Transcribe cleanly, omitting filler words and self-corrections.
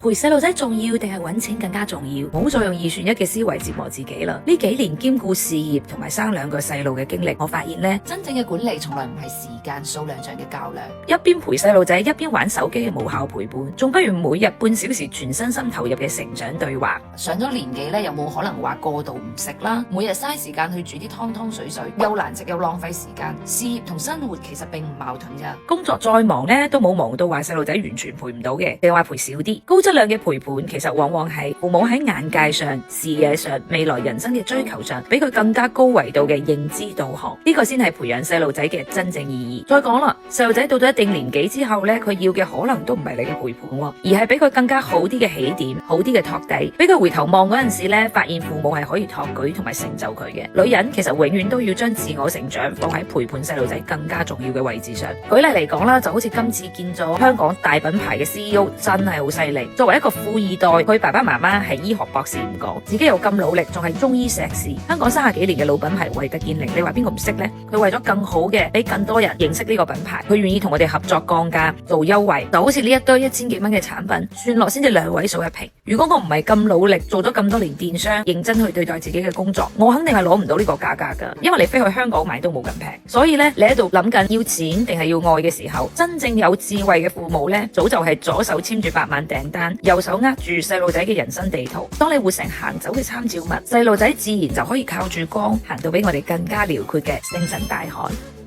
陪細路仔重要定係搵錢更加重要？唔好再用二選一嘅思維折磨自己啦！呢幾年兼顧事業同埋生2個細路嘅經歷，我發現呢，真正嘅管理從來唔係時間數量上嘅較量。一邊陪細路仔一邊玩手機嘅無效陪伴，仲不如每日半小時全身心投入嘅成長對話。上咗年紀咧，有冇可能話過度唔食啦？每日嘥時間去煮啲湯湯水水，又難食又浪費時間。事業同生活其實並唔矛盾噶。工作再忙呢，都冇忙到話細路仔完全陪唔到嘅，定話陪少啲。高質量嘅陪伴其實往往係父母喺眼界上、視野上、未來人生嘅追求上，比佢更加高維度嘅認知導航。呢個先係培養細路仔嘅真正意義。再講啦，細路仔到咗一定年紀之後呢，佢要嘅可能都唔係你嘅陪伴，而係俾佢更加好啲嘅起點、好啲嘅托底，俾佢回頭望嗰陣時呢，發現父母係可以托舉同埋成就佢嘅。女人其實永遠都要將自我成長放喺陪伴細路仔更加重要嘅位置上。舉例嚟講啦，就好似今次見咗香港大品牌嘅 CEO， 真係好犀利。作為一個富二代，佢爸爸媽媽係醫學博士唔講，自己又咁努力，仲係中醫碩士。香港30幾年嘅老品牌惠特健靈，你話邊個唔識呢？佢為咗更好嘅，俾更多人認識呢個品牌，佢願意同我哋合作降價做優惠，就好似呢一堆1000幾蚊嘅產品，算落先至2位數一瓶。如果我唔係咁努力，做咗咁多年電商，認真去對待自己嘅工作，我肯定係攞唔到呢個價格噶，因為你飛去香港買都冇咁平。所以呢，你喺度諗緊要錢定係要愛嘅時候，真正有智慧嘅父母呢，早就係左手簽住100萬訂單，右手握住細路仔嘅人生地圖。當你活成行走嘅參照物，細路仔自然就可以靠住光行到比我哋更加遼闊嘅星辰大海。